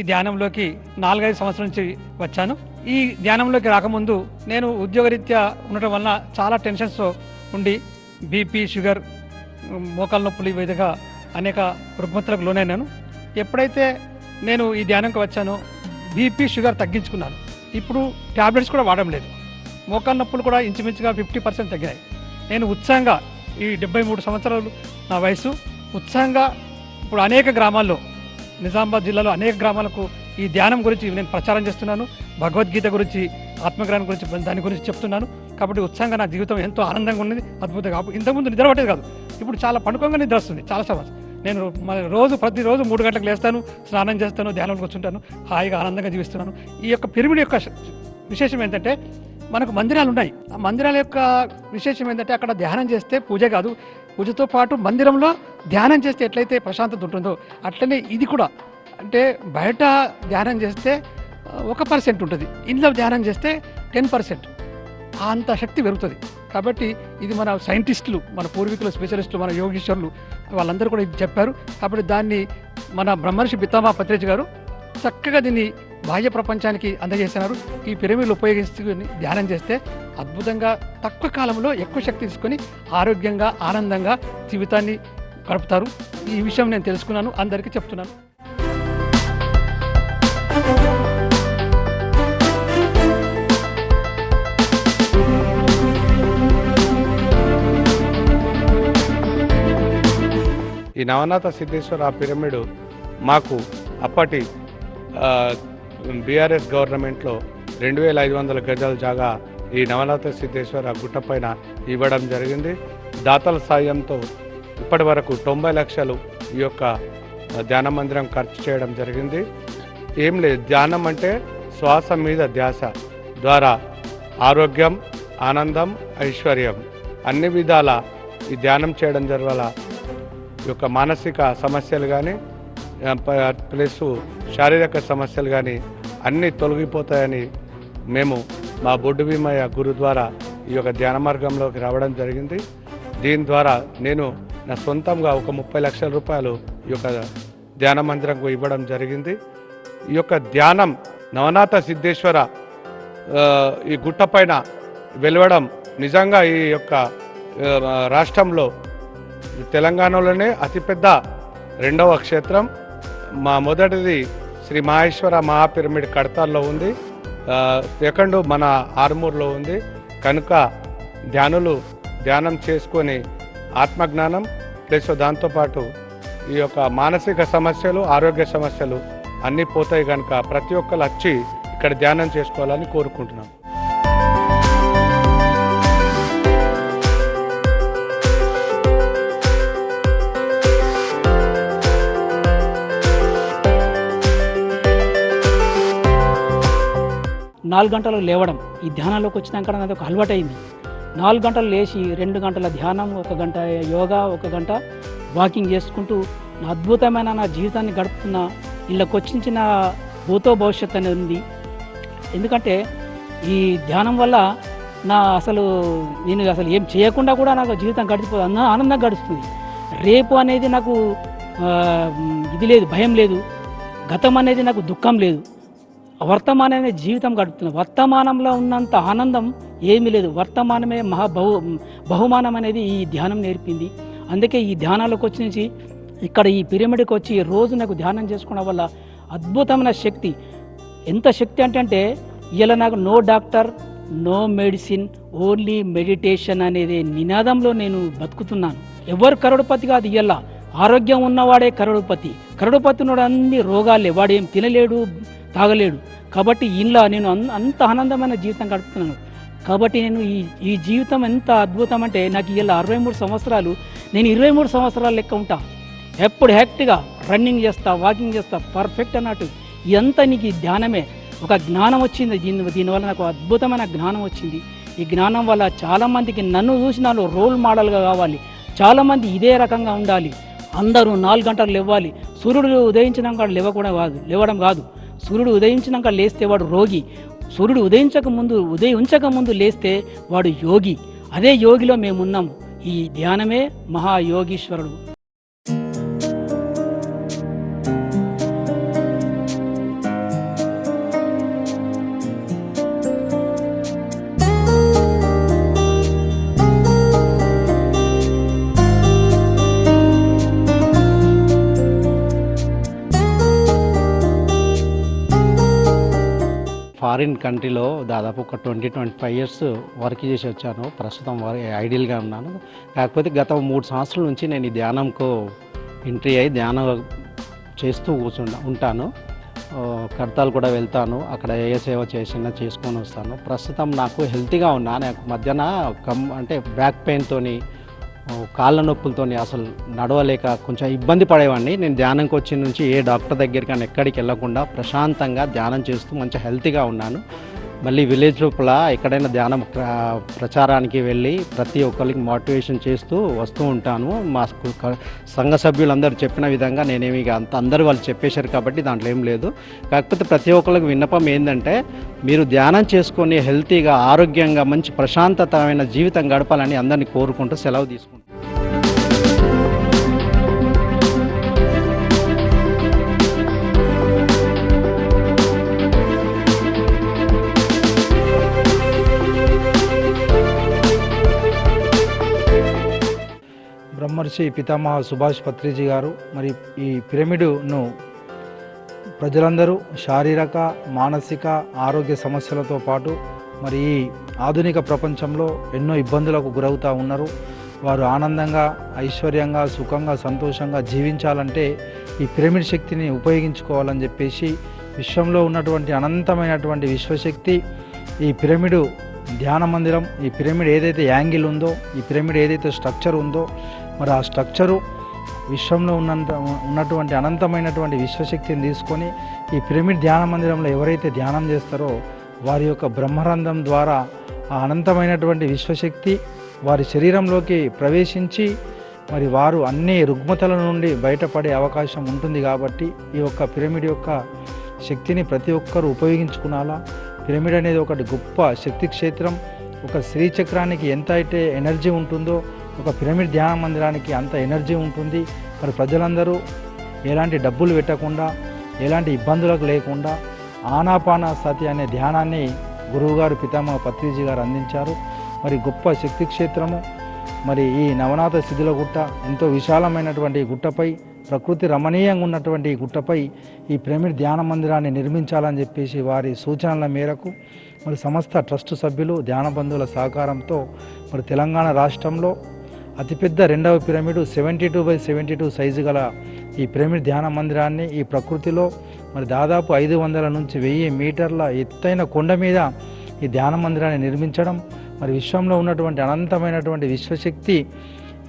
ధ్యానంలోకి 4-5 సంవత్సరాల నుంచి వచ్చాను. ఈ ధ్యానంలోకి రాకముందు నేను ఉద్యోగరీత్యా ఉండటం వలన చాలా టెన్షన్స్తో ఉండి బీపీ, షుగర్, మోకాల నొప్పులు, ఈ విధంగా అనేక రుగ్మతలకు లోనైనాను. ఎప్పుడైతే నేను ఈ ధ్యానంకి వచ్చానో బీపీ, షుగర్ తగ్గించుకున్నాను. ఇప్పుడు ట్యాబ్లెట్స్ కూడా వాడడం లేదు. మోకాల నొప్పులు కూడా ఇంచుమించుగా 50% తగ్గాయి. నేను ఉత్సాహంగా, ఈ 73 సంవత్సరాలు నా వయసు, ఉత్సాహంగా ఇప్పుడు అనేక గ్రామాల్లో, నిజామాబాద్ జిల్లాలో అనేక గ్రామాలకు ఈ ధ్యానం గురించి నేను ప్రచారం చేస్తున్నాను. భగవద్గీత గురించి, ఆత్మజ్ఞానం గురించి, దాని గురించి చెప్తున్నాను. కాబట్టి ఉత్సాహంగా నా జీవితం ఎంతో ఆనందంగా ఉన్నది, అద్భుతంగా. ఇంతకుముందు నిద్ర పట్టేది కాదు, ఇప్పుడు చాలా పండుగంగా నిద్ర వస్తుంది. చాలా సమస్య. నేను ప్రతిరోజు 3 గంటలకు లేస్తాను, స్నానం చేస్తాను, ధ్యానంలో కూర్చుంటాను, హాయిగా ఆనందంగా జీవిస్తున్నాను. ఈ యొక్క పిరమిడ్ యొక్క విశేషం ఏంటంటే, మనకు మందిరాలు ఉన్నాయి. ఆ మందిరాల యొక్క విశేషం ఏంటంటే, అక్కడ ధ్యానం చేస్తే పూజ కాదు, పూజతో పాటు మందిరంలో ధ్యానం చేస్తే ఎట్లయితే ప్రశాంతత ఉంటుందో అట్లనే ఇది కూడా. అంటే బయట ధ్యానం చేస్తే 1% ఉంటుంది, ఇంట్లో ధ్యానం చేస్తే 10%. అంత శక్తి పెరుగుతుంది. కాబట్టి ఇది మన సైంటిస్టులు, మన పూర్వీకులు, స్పెషలిస్టులు, మన యోగీశ్వరులు వాళ్ళందరూ కూడా ఇది చెప్పారు. కాబట్టి దాన్ని మన బ్రహ్మర్షి పితామహ పత్రిజీ గారు చక్కగా దీన్ని బాహ్య ప్రపంచానికి అందజేసినారు. ఈ పిరమిడ్లు ఉపయోగించుకొని ధ్యానం చేస్తే అద్భుతంగా తక్కువ కాలంలో ఎక్కువ శక్తి తీసుకొని ఆరోగ్యంగా, ఆనందంగా జీవితాన్ని గడుపుతారు. ఈ విషయం నేను తెలుసుకున్నాను, అందరికీ చెప్తున్నాను. ఈ నవనాథ సిద్ధేశ్వర పిరమిడ్ మాకు అప్పటి బీఆర్ఎస్ గవర్నమెంట్లో 2500 గజాల జాగా ఈ నవనాథ సిద్ధేశ్వర గుట్టపైన ఇవ్వడం జరిగింది. దాతల సాయంతో ఇప్పటి వరకు 90 లక్షలు ఈ యొక్క ధ్యాన మందిరం ఖర్చు చేయడం జరిగింది. ఏం లేదు, ధ్యానం అంటే శ్వాస మీద ధ్యాస ద్వారా ఆరోగ్యం, ఆనందం, ఐశ్వర్యం అన్ని విధాల ఈ ధ్యానం చేయడం జరగాల. ఈ యొక్క మానసిక సమస్యలు కానీ ప్లస్ శారీరక సమస్యలు కానీ అన్నీ తొలగిపోతాయని మేము మా బొడ్డు భీమయ్య గురు ద్వారా ఈ యొక్క ధ్యాన మార్గంలోకి రావడం జరిగింది. దీని ద్వారా నేను నా సొంతంగా ఒక 30 లక్షల రూపాయలు ఈ యొక్క ధ్యాన మందిరంకు ఇవ్వడం జరిగింది. ఈ యొక్క ధ్యానం నవనాథ సిద్ధేశ్వర ఈ గుట్టపైన వెలవడం నిజంగా ఈ యొక్క రాష్ట్రంలో తెలంగాణలోనే అతిపెద్ద 2వ క్షేత్రం. మా మొదటిది శ్రీ మహేశ్వర మహాపిరమిడ్ కడతాల్లో ఉంది, సెకండ్ మన ఆర్మూర్లో ఉంది. కనుక ధ్యానులు ధ్యానం చేసుకొని ఆత్మజ్ఞానం ప్లస్ దాంతోపాటు ఈ యొక్క మానసిక సమస్యలు, ఆరోగ్య సమస్యలు అన్నీ పోతాయి. కనుక ప్రతి ఒక్కరు వచ్చి ఇక్కడ ధ్యానం చేసుకోవాలని కోరుకుంటున్నాం. నాలుగు గంటలు లేవడం, ఈ ధ్యానంలోకి వచ్చినాక నాది ఒక అలవాటైంది. 4 గంటలు లేచి 2 గంటల ధ్యానం, 1 గంట యోగా, 1 గంట వాకింగ్ చేసుకుంటూ నా అద్భుతమైన నా జీవితాన్ని గడుపుతున్న. ఇళ్ళకి వచ్చిన భూతో భవిష్యత్తు అనేది ఉంది. ఎందుకంటే ఈ ధ్యానం వల్ల నేను అసలు ఏం చేయకుండా కూడా నాకు జీవితం గడిచిపోతుంది, ఆనందంగా గడుస్తుంది. రేపు అనేది నాకు ఇది లేదు, భయం లేదు. గతం అనేది నాకు దుఃఖం లేదు. వర్తమానమే జీవితం గడుపుతున్నాం. వర్తమానంలో ఉన్నంత ఆనందం ఏమీ లేదు. వర్తమానమే బహుమానం అనేది ఈ ధ్యానం నేర్పింది. అందుకే ఈ ధ్యానాలకు వచ్చి ఇక్కడ ఈ పిరమిడ్కి వచ్చి రోజు నాకు ధ్యానం చేసుకోవడం వల్ల అద్భుతమైన శక్తి. ఎంత శక్తి అంటే ఇలా నాకు no doctor, no medicine, only meditation అనేది నినాదంలో నేను బతుకుతున్నాను. ఎవరు కరోడుపతి కాదు. ఇలా ఆరోగ్యం ఉన్నవాడే కరోడుపతి. కరోడుపతి ఉన్నవాడు అన్ని రోగాలే, వాడు ఏం తినలేడు, తాగలేడు. కాబట్టి ఇలా నేను అంత ఆనందమైన జీవితం గడుపుతున్నాను. కాబట్టి నేను ఈ జీవితం ఎంత అద్భుతం అంటే, నాకు ఇలా 63 సంవత్సరాలు, నేను 23 సంవత్సరాల లెక్క ఉంటా. ఎప్పుడు హ్యాక్ట్గా రన్నింగ్ చేస్తా, వాకింగ్ చేస్తా, పర్ఫెక్ట్ అన్నట్టు. ఇదంతా నీకు ఈ ధ్యానమే. ఒక జ్ఞానం వచ్చింది. దీనివల్ల నాకు అద్భుతమైన జ్ఞానం వచ్చింది. ఈ జ్ఞానం వల్ల చాలామందికి నన్ను చూసి నాలో రోల్ మోడల్గా కావాలి. చాలామంది ఇదే రకంగా ఉండాలి. అందరూ 4 గంటలు లేవాలి. సూర్యుడు ఉదయించినాక లేవడం కాదు. సూర్యుడు ఉదయించినాక లేస్తే వాడు రోగి. సూర్యుడు ఉదయించక ముందు లేస్తే వాడు యోగి. అదే యోగిలో మేమున్నాము. ఈ ధ్యానమే మహాయోగీశ్వరుడు. ఫారిన్ కంట్రీలో దాదాపు ఒక 20-25 ఇయర్స్ వర్క్ చేసి వచ్చాను. ప్రస్తుతం ఐడియల్గా ఉన్నాను. కాకపోతే గత 3 సంవత్సరాల నుంచి నేను ఈ ధ్యానంకు ఎంట్రీ అయ్యి ధ్యానం చేస్తూ ఉంటాను. కడతాలు కూడా వెళ్తాను. అక్కడ ఏ సేవ చేసినా చేసుకొని వస్తాను. ప్రస్తుతం నాకు హెల్తీగా ఉన్నా. నాకు మధ్యాహ్న అంటే బ్యాక్ పెయిన్తోని కాళ్ళ నొప్పులతో అసలు నడవలేక కొంచెం ఇబ్బంది పడేవాడిని. నేను ధ్యానంకి వచ్చిన నుంచి ఏ డాక్టర్ దగ్గరికి కానీ ఎక్కడికి వెళ్ళకుండా ప్రశాంతంగా ధ్యానం చేస్తూ మంచి హెల్తీగా ఉన్నాను. మళ్ళీ విలేజ్ లోపల ఎక్కడైనా ధ్యానం ప్రచారానికి వెళ్ళి ప్రతి ఒక్కరికి మోటివేషన్ చేస్తూ వస్తూ ఉంటాను. మా సంఘ సభ్యులందరూ చెప్పిన విధంగా నేనేమి అందరూ వాళ్ళు చెప్పేశారు కాబట్టి దాంట్లో ఏం లేదు. కాకపోతే ప్రతి ఒక్కరికి విన్నపం ఏంటంటే మీరు ధ్యానం చేసుకొని హెల్తీగా ఆరోగ్యంగా మంచి ప్రశాంతతమైన జీవితం గడపాలని అందరినీ కోరుకుంటూ సెలవు తీసుకుంటాను. బ్రహ్మర్షి పితామహ సుభాష్ పత్రిజీ గారు మరి ఈ పిరమిడ్ను ప్రజలందరూ శారీరక మానసిక ఆరోగ్య సమస్యలతో పాటు మరి ఈ ఆధునిక ప్రపంచంలో ఎన్నో ఇబ్బందులకు గురవుతూ ఉన్నారు. వారు ఆనందంగా ఐశ్వర్యంగా సుఖంగా సంతోషంగా జీవించాలంటే ఈ పిరమిడ్ శక్తిని ఉపయోగించుకోవాలని చెప్పేసి విశ్వంలో ఉన్నటువంటి అనంతమైనటువంటి విశ్వశక్తి ఈ పిరమిడ్ ధ్యాన మందిరం, ఈ పిరమిడ్ ఏదైతే యాంగిల్ ఉందో, ఈ పిరమిడ్ ఏదైతే స్ట్రక్చర్ ఉందో, మరి ఆ స్ట్రక్చరు విశ్వంలో ఉన్నటువంటి అనంతమైనటువంటి విశ్వశక్తిని తీసుకొని ఈ పిరమిడ్ ధ్యాన మందిరంలో ఎవరైతే ధ్యానం చేస్తారో వారి యొక్క బ్రహ్మరంధ్రం ద్వారా ఆ అనంతమైనటువంటి విశ్వశక్తి వారి శరీరంలోకి ప్రవేశించి మరి వారు అన్ని రుగ్మతల నుండి బయటపడే అవకాశం ఉంటుంది. కాబట్టి ఈ యొక్క పిరమిడ్ యొక్క శక్తిని ప్రతి ఒక్కరూ ఉపయోగించుకునాలా. పిరమిడ్ అనేది ఒకటి గొప్ప శక్తి క్షేత్రం. ఒక శ్రీచక్రానికి ఎంత అయితే ఎనర్జీ ఉంటుందో ఒక పిరమిడ్ ధ్యాన మందిరానికి అంత ఎనర్జీ ఉంటుంది. మరి ప్రజలందరూ ఎలాంటి డబ్బులు పెట్టకుండా ఎలాంటి ఇబ్బందులకు లేకుండా ఆనాపాన సతి అనే ధ్యానాన్ని గురువుగారు పితామహ పత్రిజీ గారు అందించారు. మరి గొప్ప శక్తి క్షేత్రము. మరి ఈ నవనాథ శిథిల గుట్ట ఎంతో విశాలమైనటువంటి గుట్టపై ప్రకృతి రమణీయంగా ఉన్నటువంటి ఈ గుట్టపై ఈ పిరమిడ్ ధ్యాన మందిరాన్ని నిర్మించాలని చెప్పేసి వారి సూచనల మేరకు మరి సమస్త ట్రస్ట్ సభ్యులు ధ్యాన బంధువుల సహకారంతో మరి తెలంగాణ రాష్ట్రంలో అతిపెద్ద రెండవ పిరమిడ్ 72x72 సైజు గల ఈ పిరమిడ్ ధ్యాన మందిరాన్ని ఈ ప్రకృతిలో మరి దాదాపు 500 నుంచి 1000 మీటర్ల ఎత్తైన కొండ మీద ఈ ధ్యాన మందిరాన్ని నిర్మించడం, మరి విశ్వంలో ఉన్నటువంటి అనంతమైనటువంటి విశ్వశక్తి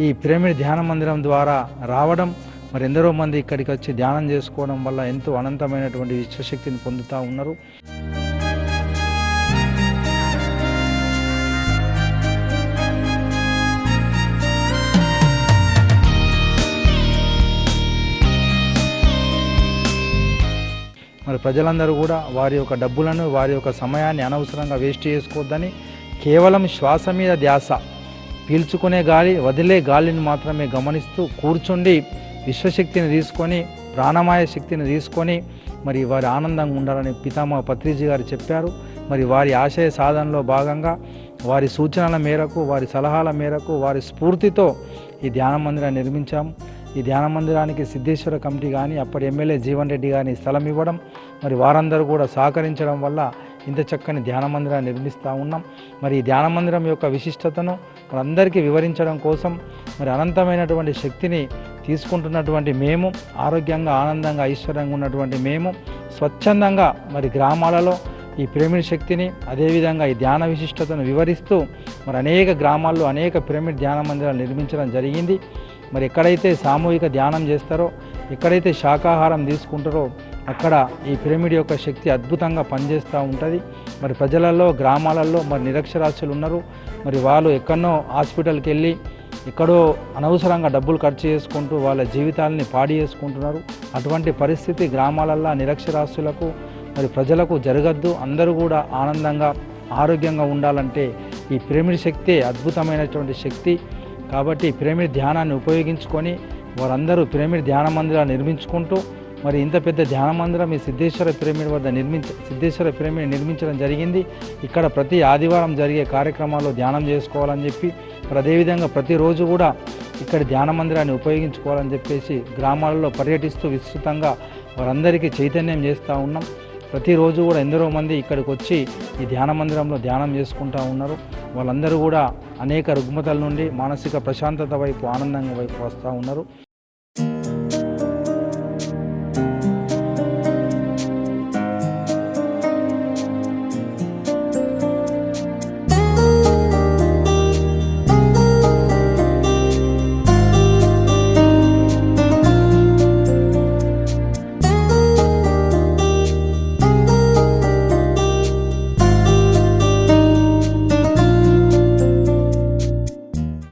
ఈ పిరమిడ్ ధ్యాన మందిరం ద్వారా రావడం, మరి ఎందరో మంది ఇక్కడికి వచ్చి ధ్యానం చేసుకోవడం వల్ల ఎంతో అనంతమైనటువంటి విశ్వశక్తిని పొందుతూ ఉన్నారు. మరి ప్రజలందరూ కూడా వారి యొక్క డబ్బులను వారి యొక్క సమయాన్ని అనవసరంగా వేస్ట్ చేసుకోవద్దని కేవలం శ్వాస మీద ధ్యాస, పీల్చుకునే గాలి వదిలే గాలిని మాత్రమే గమనిస్తూ కూర్చుండి విశ్వశక్తిని తీసుకొని ప్రాణమాయ శక్తిని తీసుకొని మరి వారి ఆనందంగా ఉండాలని పితామహ పత్రిజీ గారు చెప్పారు. మరి వారి ఆశయ సాధనలో భాగంగా వారి సూచనల మేరకు వారి సలహాల మేరకు వారి స్ఫూర్తితో ఈ ధ్యాన మందిరాన్ని నిర్మించాము. ఈ ధ్యాన మందిరానికి సిద్ధేశ్వర కమిటీ కానీ అప్పటి ఎమ్మెల్యే జీవన్ రెడ్డి కానీ స్థలం ఇవ్వడం, మరి వారందరూ కూడా సహకరించడం వల్ల ఇంత చక్కని ధ్యాన మందిరాన్ని నిర్మిస్తూ ఉన్నాం. మరి ఈ ధ్యాన మందిరం యొక్క విశిష్టతను మనందరికీ వివరించడం కోసం మరి అనంతమైనటువంటి శక్తిని తీసుకుంటున్నటువంటి మేము, ఆరోగ్యంగా ఆనందంగా ఐశ్వర్యంగా ఉన్నటువంటి మేము స్వచ్ఛందంగా మరి గ్రామాలలో ఈ పిరమిడ్ శక్తిని అదేవిధంగా ఈ ధ్యాన విశిష్టతను వివరిస్తూ మరి అనేక గ్రామాల్లో అనేక పిరమిడ్ ధ్యాన మందిరాలు నిర్మించడం జరిగింది. మరి ఎక్కడైతే సామూహిక ధ్యానం చేస్తారో, ఎక్కడైతే శాకాహారం తీసుకుంటారో అక్కడ ఈ పిరమిడ్ యొక్క శక్తి అద్భుతంగా పనిచేస్తూ ఉంటుంది. మరి ప్రజలలో గ్రామాలలో మరి నిరక్షరాస్యులు ఉన్నారు. మరి వాళ్ళు ఎక్కడనో హాస్పిటల్కి వెళ్ళి ఎక్కడో అనవసరంగా డబ్బులు ఖర్చు చేసుకుంటూ వాళ్ళ జీవితాలని పాడి చేసుకుంటున్నారు. అటువంటి పరిస్థితి గ్రామాలల్లో నిరక్షరాస్యులకు మరి ప్రజలకు జరగద్దు. అందరూ కూడా ఆనందంగా ఆరోగ్యంగా ఉండాలంటే ఈ పిరమిడ్ శక్తి అద్భుతమైనటువంటి శక్తి. కాబట్టి పిరమిడ్ ధ్యానాన్ని ఉపయోగించుకొని వారందరూ పిరమిడ్ ధ్యాన మందిరాలు నిర్మించుకుంటూ మరి ఇంత పెద్ద ధ్యాన మందిరం ఈ సిద్ధేశ్వర పిరమిడ్ వద్ద నిర్మించడం జరిగింది. ఇక్కడ ప్రతి ఆదివారం జరిగే కార్యక్రమాల్లో ధ్యానం చేసుకోవాలని చెప్పి మరి అదేవిధంగా ప్రతిరోజు కూడా ఇక్కడ ధ్యాన మందిరాన్ని ఉపయోగించుకోవాలని చెప్పేసి గ్రామాలలో పర్యటిస్తూ విస్తృతంగా వారందరికీ చైతన్యం చేస్తూ ఉన్నాం. ప్రతిరోజు కూడా ఎందరో మంది ఇక్కడికి వచ్చి ఈ ధ్యాన మందిరంలో ధ్యానం చేసుకుంటూ ఉన్నారు. వాళ్ళందరూ కూడా అనేక రుగ్మతల నుండి మానసిక ప్రశాంతత వైపు, ఆనందంగా వైపు వస్తూ ఉన్నారు.